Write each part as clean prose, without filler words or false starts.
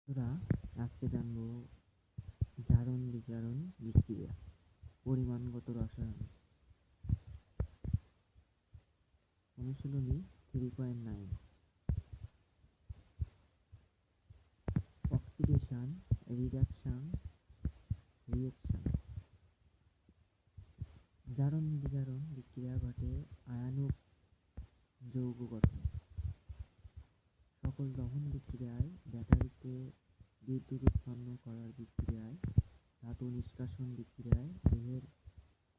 বন্ধুরা, আজকে জানবো জারণ বিজারণ বিক্রিয়া, পরিমাণগত রসায়ন। অনুশীলনী 3.9। Oxidation, reduction, reaction. জারণ বিজারণ বিক্রিয়া ঘটে আয়নিক যৌগ গঠন। সকল দহন বিক্রিয়ায়, ব্যাটারিতে বিদ্যুৎ উৎপন্ন করার বিক্রিয়ায়, ধাতু নিষ্কাশন বিক্রিয়ায়, দেহের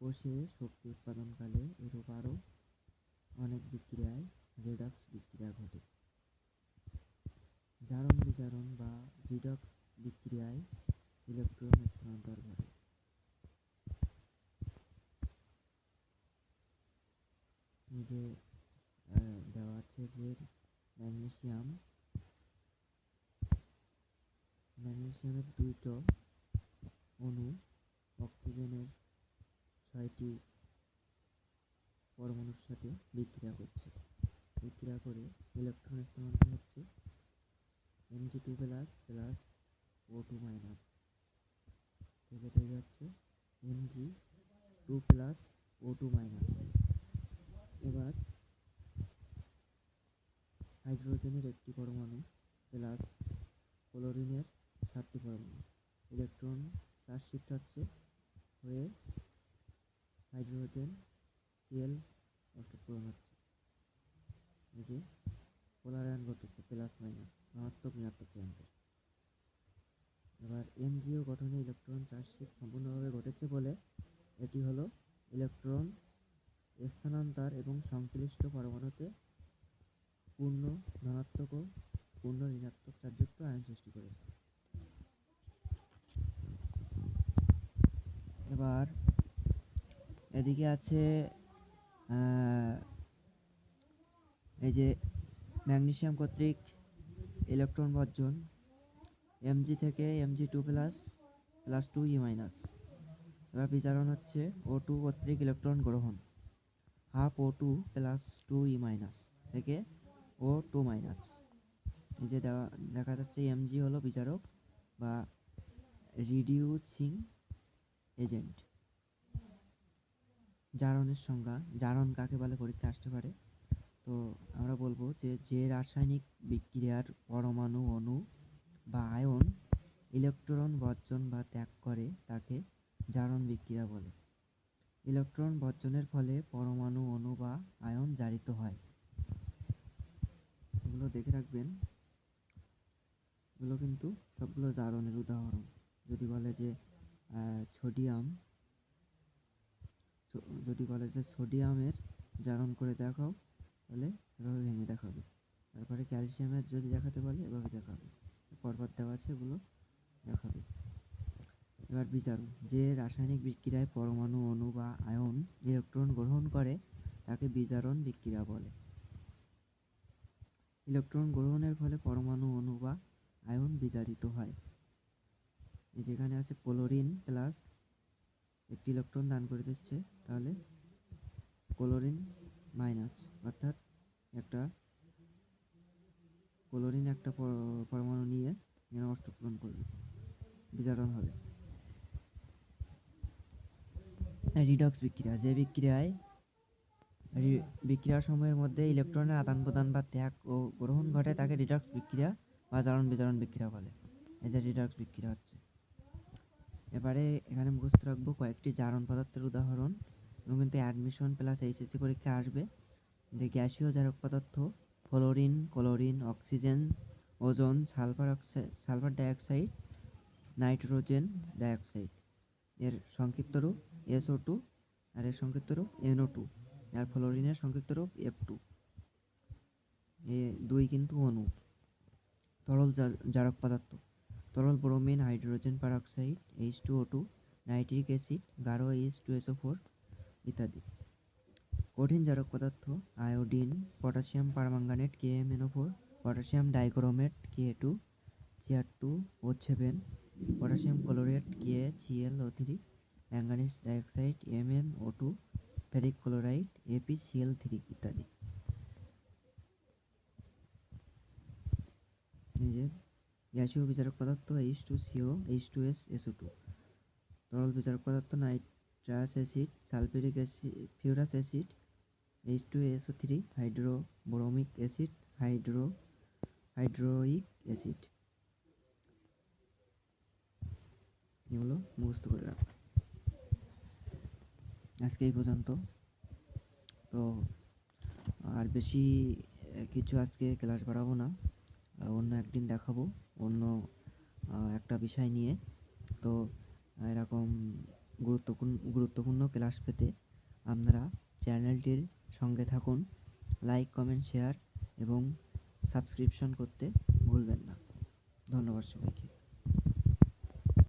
কোষে শক্তি উৎপাদনকালে, এরূপ আরও অনেক বিক্রিয়ায় রেডক্স বিক্রিয়া ঘটে। জারণ বিজারণ বা রিডক্স বিক্রিয়ায় ইলেকট্রন স্থানান্তর ঘটে। যে দেওয়া আছে যে ম্যাগনেসিয়ামের 2টো অণু অক্সিজেনের 6টি পরমাণুর সাথে বিক্রিয়া করছে। বিক্রিয়া করে ইলেকট্রন স্থানান্তর হচ্ছে Mg2+ প্লাস O2 মাইনাস থেকে তৈরি হচ্ছে Mg2+ O2 মাইনাস। এবার হাইড্রোজেনের একটি পরমাণু প্লাস ক্লোরিনের 7টি পরমাণু, ইলেকট্রন চার্জ শিফট হচ্ছে হয়ে হাইড্রোজেন Cl অষ্টক হচ্ছে। এই যে পোলারায়ন ঘটেছে, প্লাস মাইনাস, ধনাত্মক ঋণাত্মক প্রান্তের। এবার এমজিও গঠনে ইলেকট্রন চার্জ শিফট সম্পূর্ণভাবে ঘটেছে বলে এটি হলো ইলেকট্রন স্থানান্তর এবং সংশ্লিষ্ট পরমাণুতে পূর্ণ ধনাত্মক ও পূর্ণ ঋণাত্মক চার্জযুক্ত আয়ন সৃষ্টি করেছে। এবার এদিকে আছে এই যে ম্যাগনেসিয়াম কর্তৃক ইলেকট্রন বর্জন, Mg থেকে Mg2+ প্লাস 2E মাইনাস। এবার বিজারণ হচ্ছে O2 কর্তৃক ইলেকট্রন গ্রহণ, half O2 plus 2E minus থেকে O2 মাইনাস। এই যে দেখা যাচ্ছে Mg হলো বিজারক বা রিডিউসিং এজেন্ট। জারণের সংজ্ঞা, জারণ কাকে বলে পরীক্ষা আসতে পারে। তো আমরা বলবো যে রাসায়নিক বিক্রিয়ার পরমাণু, অণু বা আয়ন ইলেকট্রন বর্জন বা ত্যাগ করে তাকে জারণ বিক্রিয়া বলে। ইলেকট্রন বর্জনের ফলে পরমাণু, অণু বা আয়ন জারিত হয়। এগুলো দেখে রাখবেন, এগুলো কিন্তু সবগুলো জারণের উদাহরণ। যদি বলে যে সোডিয়ামের জারণ করে দেখাও, তাহলে এভাবে ভেঙে দেখাবে। তারপরে ক্যালসিয়ামের যদি দেখাতে বলে এভাবে দেখাবে, পরপর দেওয়া আছে, এগুলো দেখাবে। এবার বিজারণ, যে রাসায়নিক বিক্রিয়ায় পরমাণু, অণু বা আয়ন ইলেকট্রন গ্রহণ করে তাকে বিজারণ বিক্রিয়া বলে। ইলেকট্রন গ্রহণের ফলে পরমাণু, অণু বা আয়ন বিজারিত হয়। যেখানে আছে ক্লোরিন প্লাস একটি ইলেকট্রন দান করে দিচ্ছে, তাহলে ক্লোরিন মাইনাস, অর্থাৎ ক্লোরিন একটা পরমাণু নিয়ে অষ্টক পূরণ করবে, বিজারণ হবে। রিডক্স বিক্রিয়া, যে বিক্রিয়া সময়ের মধ্যে ইলেকট্রনের আদান প্রদান বা ত্যাগ ও গ্রহণ ঘটে তাকে রিডক্স বিক্রিয়া বা জারণ বিজারণ বিক্রিয়া বলে। এই যে রিডক্স বিক্রিয়া হচ্ছে। এবারে এখানে মুখস্থ রাখবো কয়েকটি জারণ পদার্থের উদাহরণ, এবং কিন্তু অ্যাডমিশন প্লাস এইচএসসি পরীক্ষা আসবে। যে গ্যাসীয় জারক পদার্থ fluorine, chlorine, oxygen, ozone, sulphur dioxide, nitrogen dioxide. এর সংক্ষিপ্ত রূপ SO2, আর এর সংক্ষিপ্ত রূপ NO2, আর ফ্লোরিনের সংক্ষিপ্ত রূপ F2। এ দুই কিন্তু অণু। তরল জারক পদার্থ তরল bromine, hydrogen peroxide H2O2, nitric acid, গাঢ় H2SO4 ইত্যাদি। কঠিন জারক পদার্থ iodine, potassium permanganate KMNO4, potassium dichromate Ka2, Cr2O7, potassium chlorate KClO3, manganese dioxide MnO2, ferric chloride ApCl3 ইত্যাদি। গ্যাসীয় বিচারক পদার্থ H2CO, H2S, SO2। তরল বিচারক পদার্থ নাইট্রাস অ্যাসিড, সালফিউরিক অ্যাসিড, ফিউরাস acid, H2SO3, hydrobromic acid, hydroiodic acid. এগুলো মুখস্থ করে রাখো। আজকে এই পর্যন্ত। তো আর বেশি কিছু আজকে ক্লাস বাড়াবো না, অন্য একদিন দেখাবো অন্য একটা বিষয় নিয়ে। তো এরকম গুরুত্বপূর্ণ ক্লাস পেতে আপনারা চ্যানেলটির সঙ্গে থাকুন। লাইক, কমেন্ট, শেয়ার এবং সাবস্ক্রিপশন করতে ভুলবেন না। ধন্যবাদ সবাইকে।